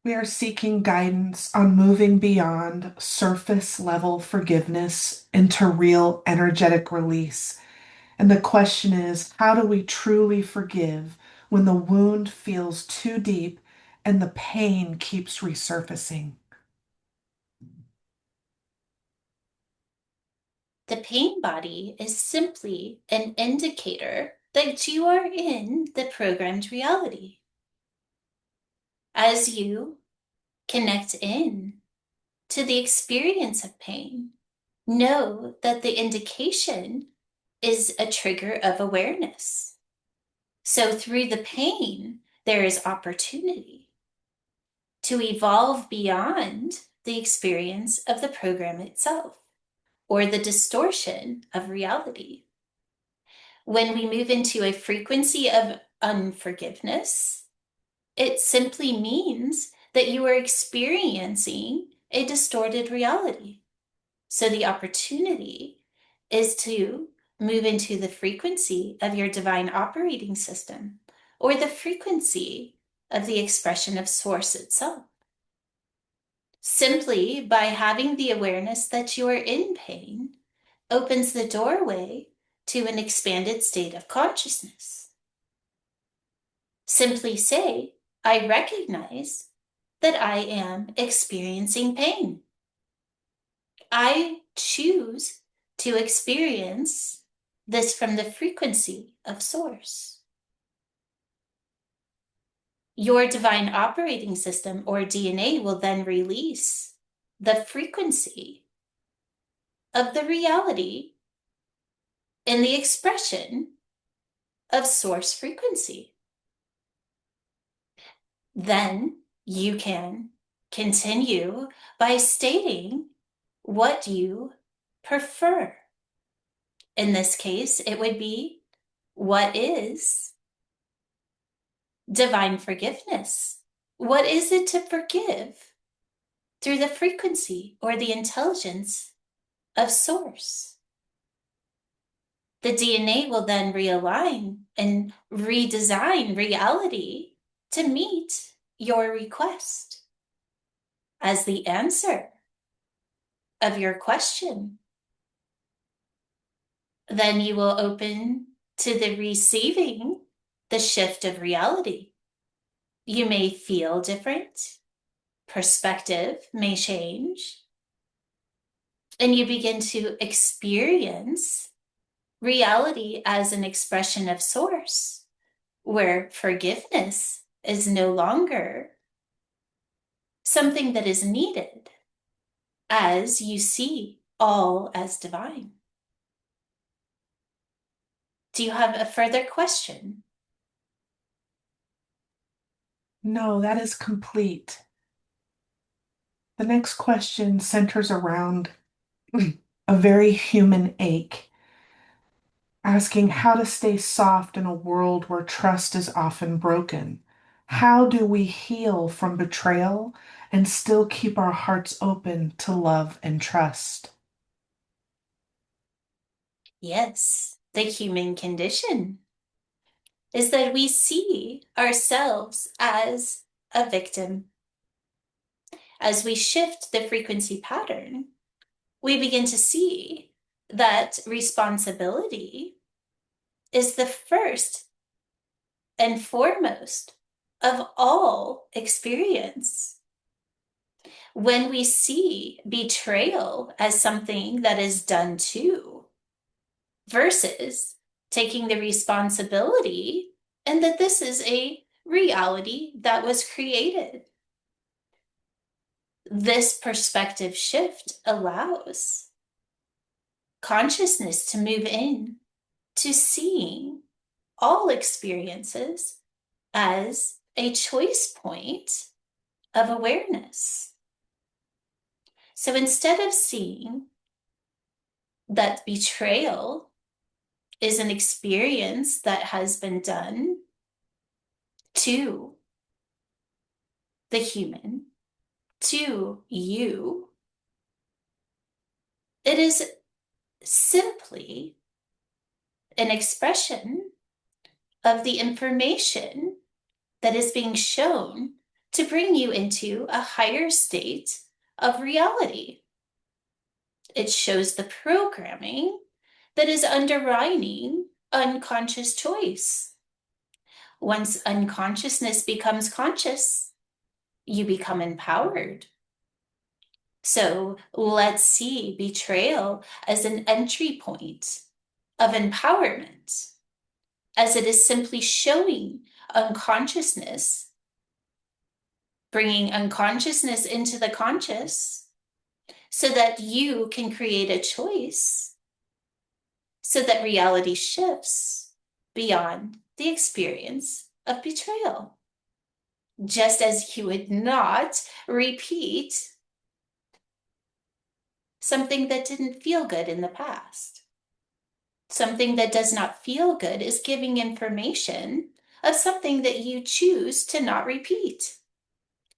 We are seeking guidance on moving beyond surface level forgiveness into real energetic release. And the question is, how do we truly forgive when the wound feels too deep and the pain keeps resurfacing? The pain body is simply an indicator that you are in the programmed reality. As you connect in to the experience of pain, know that the indication is a trigger of awareness. So through the pain, there is opportunity to evolve beyond the experience of the program itself or the distortion of reality. When we move into a frequency of unforgiveness, it simply means that you are experiencing a distorted reality. So the opportunity is to move into the frequency of your divine operating system or the frequency of the expression of source itself. Simply by having the awareness that you are in pain opens the doorway to an expanded state of consciousness. Simply say, I recognize that I am experiencing pain. I choose to experience this from the frequency of source. Your divine operating system or DNA will then release the frequency of the reality in the expression of source frequency. Then you can continue by stating what you prefer. In this case, it would be, what is divine forgiveness? What is it to forgive through the frequency or the intelligence of source? The DNA will then realign and redesign reality to meet your request as the answer of your question. Then you will open to the receiving the shift of reality. You may feel different, perspective may change, and you begin to experience reality as an expression of source, where forgiveness is no longer something that is needed as you see all as divine. Do you have a further question? No, that is complete. The next question centers around a very human ache, asking how to stay soft in a world where trust is often broken. How do we heal from betrayal and still keep our hearts open to love and trust? Yes, the human condition is that we see ourselves as a victim. As we shift the frequency pattern, we begin to see that responsibility is the first and foremost of all experience. When we see betrayal as something that is done to, versus taking the responsibility and that this is a reality that was created. This perspective shift allows consciousness to move in to seeing all experiences as a choice point of awareness. So instead of seeing that betrayal is an experience that has been done to the human, to you, it is simply an expression of the information that is being shown to bring you into a higher state of reality. It shows the programming that is underlying unconscious choice. Once unconsciousness becomes conscious, you become empowered. So let's see betrayal as an entry point of empowerment, as it is simply showing unconsciousness, bringing unconsciousness into the conscious so that you can create a choice, so that reality shifts beyond the experience of betrayal. Just as you would not repeat something that didn't feel good in the past. Something that does not feel good is giving information of something that you choose to not repeat.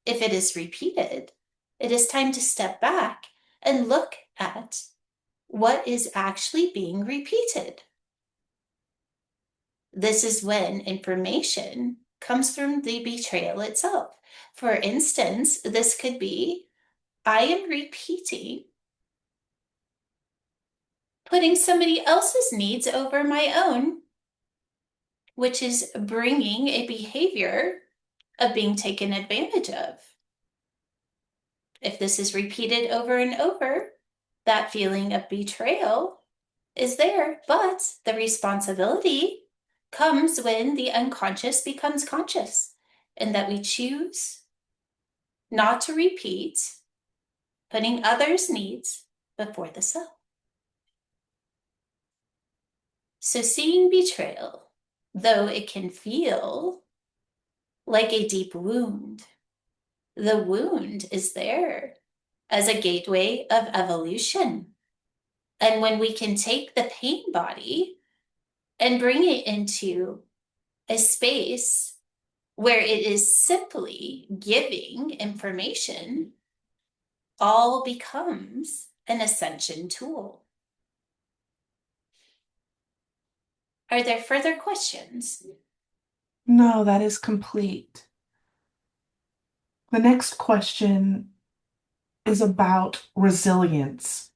If it is repeated, it is time to step back and look at what is actually being repeated. This is when information comes from the betrayal itself. For instance, this could be, I am repeating putting somebody else's needs over my own, which is bringing a behavior of being taken advantage of. If this is repeated over and over, that feeling of betrayal is there, but the responsibility comes when the unconscious becomes conscious and that we choose not to repeat putting others' needs before the self. So seeing betrayal, though it can feel like a deep wound, the wound is there as a gateway of evolution. And when we can take the pain body and bring it into a space where it is simply giving information, all becomes an ascension tool. Are there further questions? No, that is complete. The next question is about resilience,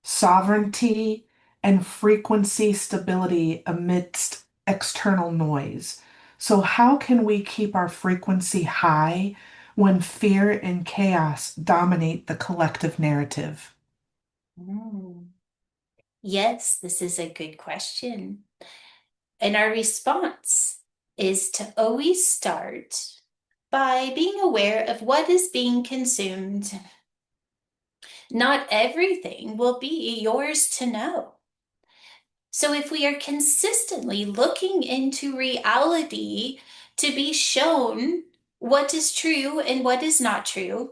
sovereignty, and frequency stability amidst external noise. So, how can we keep our frequency high when fear and chaos dominate the collective narrative? Mm. Yes, this is a good question. And our response is to always start by being aware of what is being consumed. Not everything will be yours to know. So if we are consistently looking into reality to be shown what is true and what is not true,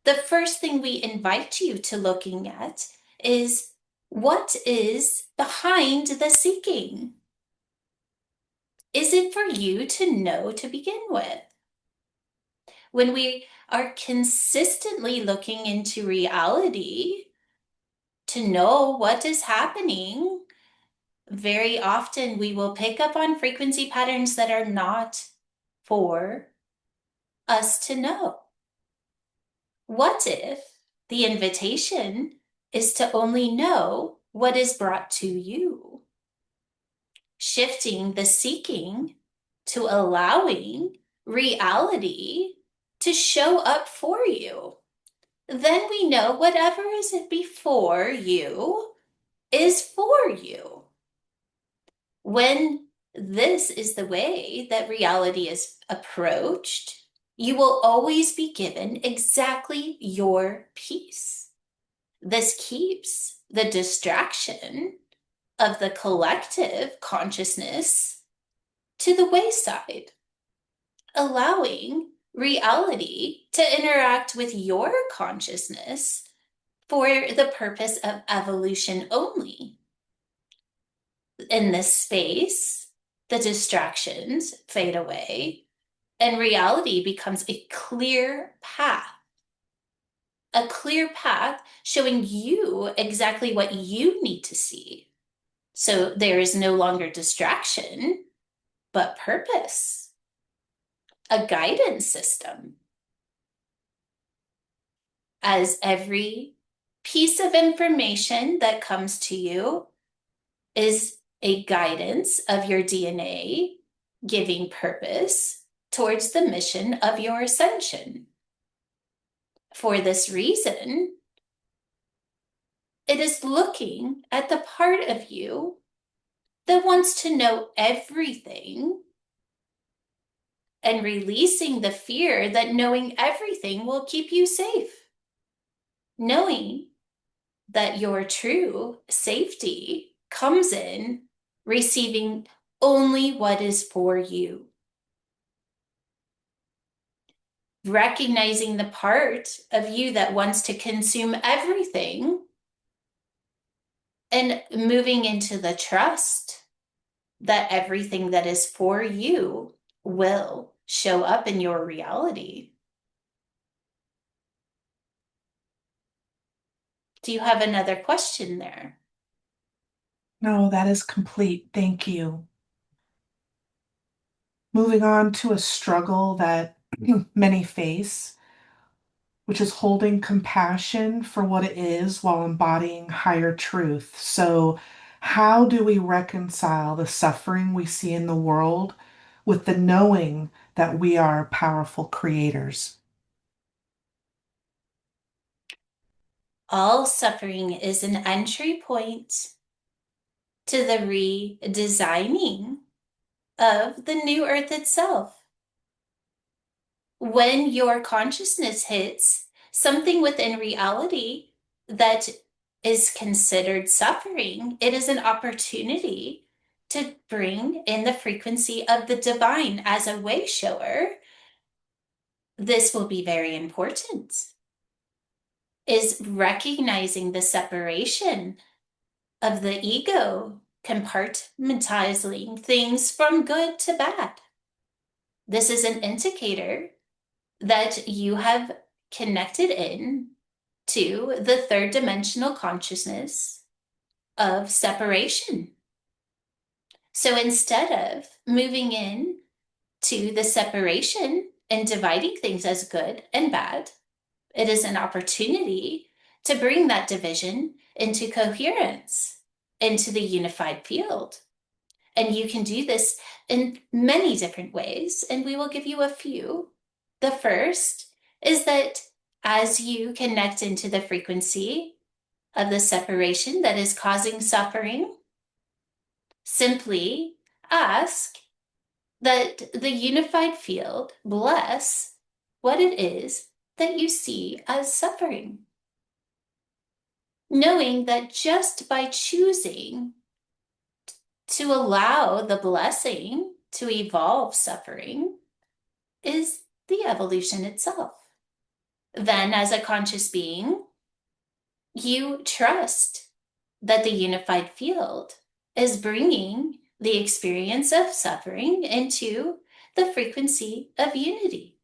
the first thing we invite you to looking at is what is behind the seeking? Is it for you to know to begin with? When we are consistently looking into reality to know what is happening, very often we will pick up on frequency patterns that are not for us to know. What if the invitation is to only know what is brought to you? Shifting the seeking to allowing reality to show up for you. Then we know whatever is before you is for you. When this is the way that reality is approached, you will always be given exactly your piece. This keeps the distraction of the collective consciousness to the wayside, allowing reality to interact with your consciousness for the purpose of evolution only. In this space, the distractions fade away and reality becomes a clear path showing you exactly what you need to see. So there is no longer distraction, but purpose. a guidance system, as every piece of information that comes to you is a guidance of your DNA giving purpose towards the mission of your ascension. For this reason, it is looking at the part of you that wants to know everything and releasing the fear that knowing everything will keep you safe. Knowing that your true safety comes in receiving only what is for you. Recognizing the part of you that wants to consume everything and moving into the trust that everything that is for you will show up in your reality. Do you have another question there? No, that is complete. Thank you. Moving on to a struggle that many face, which is holding compassion for what it is while embodying higher truth. So, how do we reconcile the suffering we see in the world with the knowing that we are powerful creators? All suffering is an entry point to the redesigning of the new earth itself. When your consciousness hits something within reality that is considered suffering, it is an opportunity to bring in the frequency of the divine as a way shower. This will be very important, is recognizing the separation of the ego, compartmentalizing things from good to bad. This is an indicator that you have connected in to the third dimensional consciousness of separation. So instead of moving in to the separation and dividing things as good and bad, it is an opportunity to bring that division into coherence, into the unified field. And you can do this in many different ways, and we will give you a few. The first is that as you connect into the frequency of the separation that is causing suffering, simply ask that the unified field bless what it is that you see as suffering. Knowing that just by choosing to allow the blessing to evolve suffering is the evolution itself. Then, as a conscious being, you trust that the unified field is bringing the experience of suffering into the frequency of unity.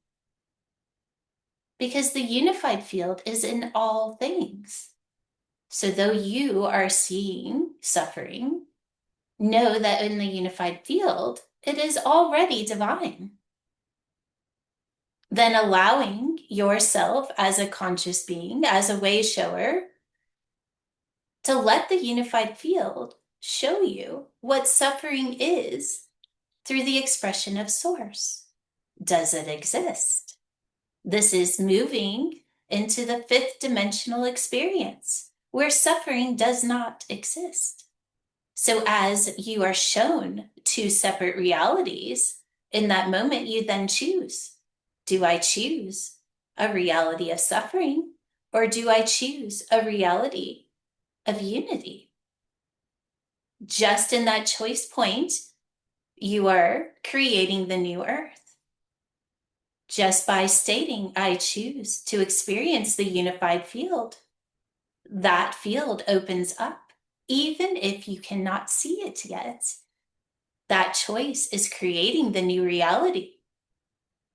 Because the unified field is in all things. So, though you are seeing suffering, know that in the unified field, it is already divine. Then allowing yourself as a conscious being, as a way shower, to let the unified field show you what suffering is through the expression of source. Does it exist? This is moving into the fifth dimensional experience where suffering does not exist. So as you are shown two separate realities, in that moment you then choose. Do I choose a reality of suffering, or do I choose a reality of unity? Just in that choice point, you are creating the new earth. Just by stating, I choose to experience the unified field, that field opens up, even if you cannot see it yet. That choice is creating the new reality.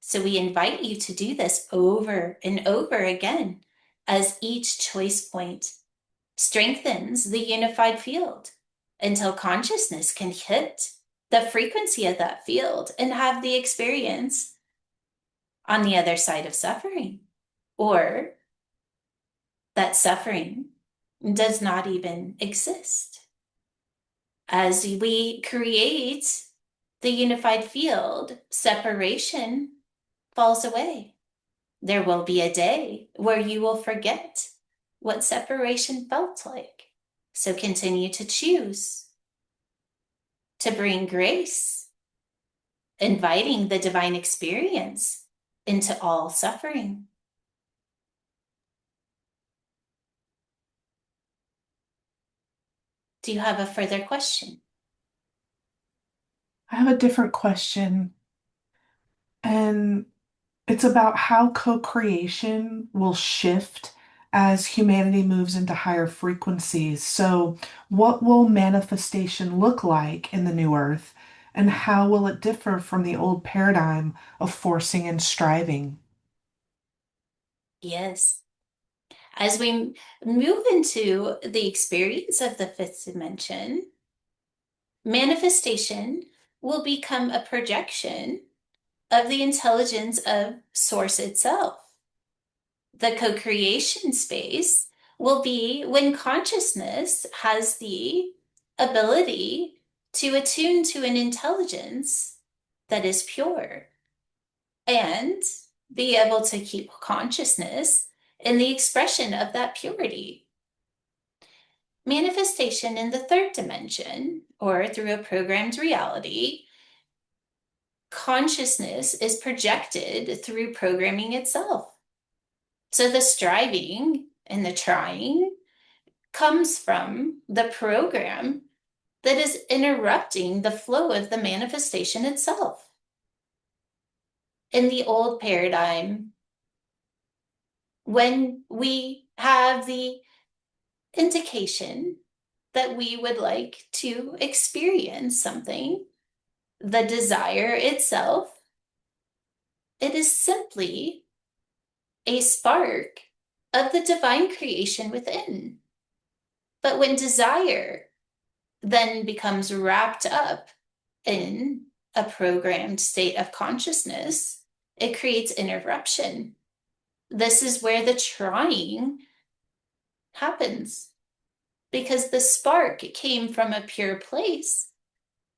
So we invite you to do this over and over again as each choice point strengthens the unified field until consciousness can hit the frequency of that field and have the experience on the other side of suffering, or that suffering does not even exist. As we create the unified field, separation falls away. There will be a day where you will forget what separation felt like. So continue to choose to bring grace, inviting the divine experience into all suffering. Do you have a further question? I have a different question, and it's about how co-creation will shift as humanity moves into higher frequencies. So, what will manifestation look like in the new earth, and how will it differ from the old paradigm of forcing and striving? Yes. As we move into the experience of the fifth dimension, manifestation will become a projection of the intelligence of Source itself. The co creation space will be when consciousness has the ability to attune to an intelligence that is pure and be able to keep consciousness in the expression of that purity. Manifestation in the third dimension, or through a programmed reality, consciousness is projected through programming itself. So the striving and the trying comes from the program that is interrupting the flow of the manifestation itself. In the old paradigm, when we have the indication that we would like to experience something, the desire itself, it is simply a spark of the divine creation within. But when desire then becomes wrapped up in a programmed state of consciousness, it creates interruption. This is where the trying happens, because the spark came from a pure place,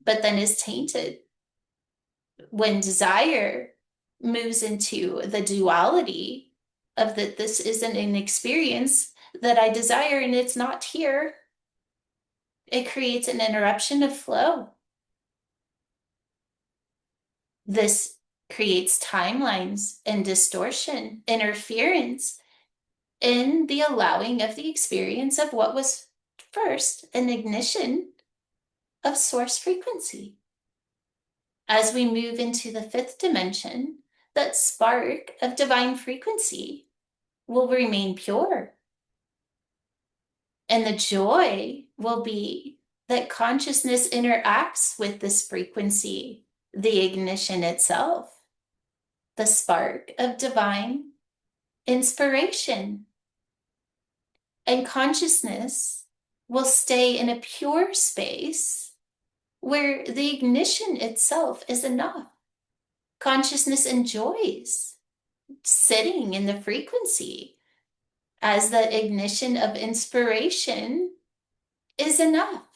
but then is tainted. When desire moves into the duality of that this isn't an experience that I desire and it's not here, it creates an interruption of flow. This creates timelines and distortion, interference in the allowing of the experience of what was first an ignition of source frequency. As we move into the fifth dimension, that spark of divine frequency will remain pure. And the joy will be that consciousness interacts with this frequency, the ignition itself, the spark of divine inspiration. And consciousness will stay in a pure space where the ignition itself is enough. Consciousness enjoys sitting in the frequency as the ignition of inspiration is enough.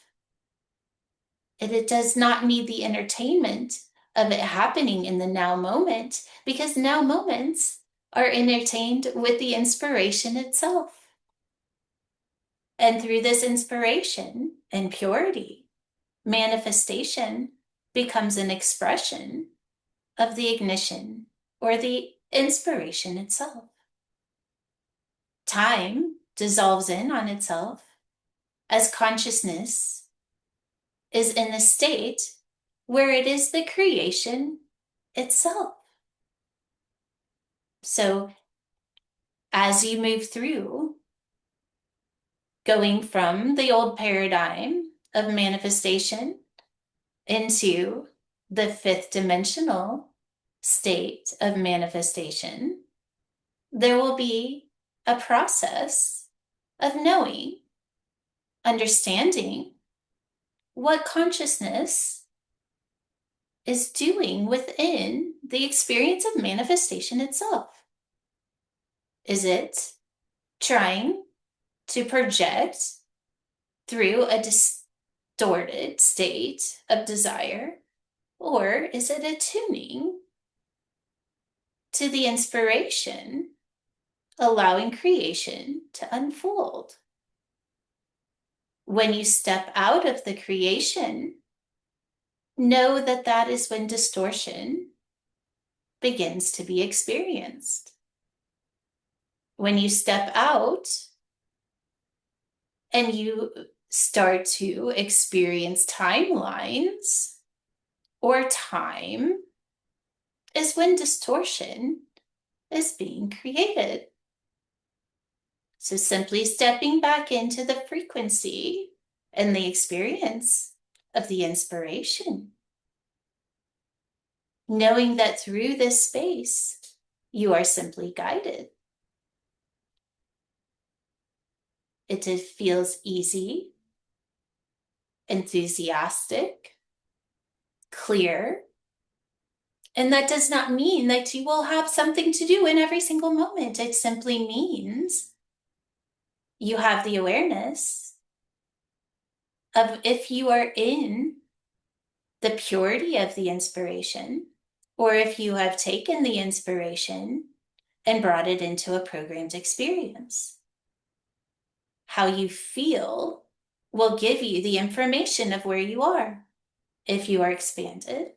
And it does not need the entertainment of it happening in the now moment, because now moments are entertained with the inspiration itself. And through this inspiration and purity, manifestation becomes an expression of the ignition or the inspiration itself. Time dissolves in on itself as consciousness is in the state where it is the creation itself. So as you move through, going from the old paradigm of manifestation into the fifth dimensional state of manifestation, there will be a process of knowing, understanding what consciousness is doing within the experience of manifestation itself? Is it trying to project through a distorted state of desire, or is it attuning to the inspiration, allowing creation to unfold? When you step out of the creation, know that that is when distortion begins to be experienced. When you step out and you start to experience timelines or time, is when distortion is being created. So simply stepping back into the frequency and the experience of the inspiration, knowing that through this space, you are simply guided. It feels easy, enthusiastic, clear. And that does not mean that you will have something to do in every single moment. It simply means you have the awareness of if you are in the purity of the inspiration, or if you have taken the inspiration and brought it into a programmed experience. How you feel will give you the information of where you are. If you are expanded,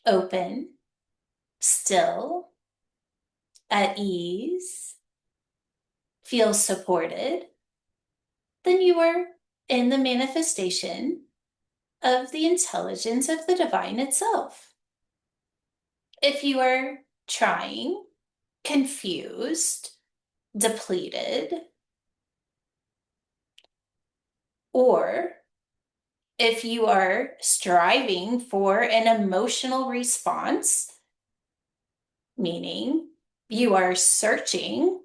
open, still, at ease, feel supported, then you are in the manifestation of the intelligence of the divine itself. If you are trying, confused, depleted, or if you are striving for an emotional response, meaning you are searching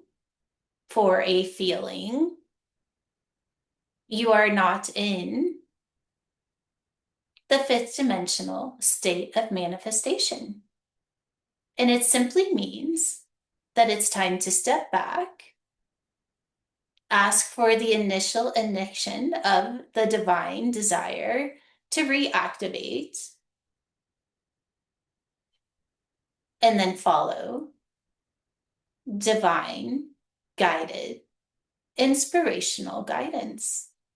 for a feeling, you are not in the fifth dimensional state of manifestation. And it simply means that it's time to step back, ask for the initial ignition of the divine desire to reactivate, and then follow divine guided inspirational guidance.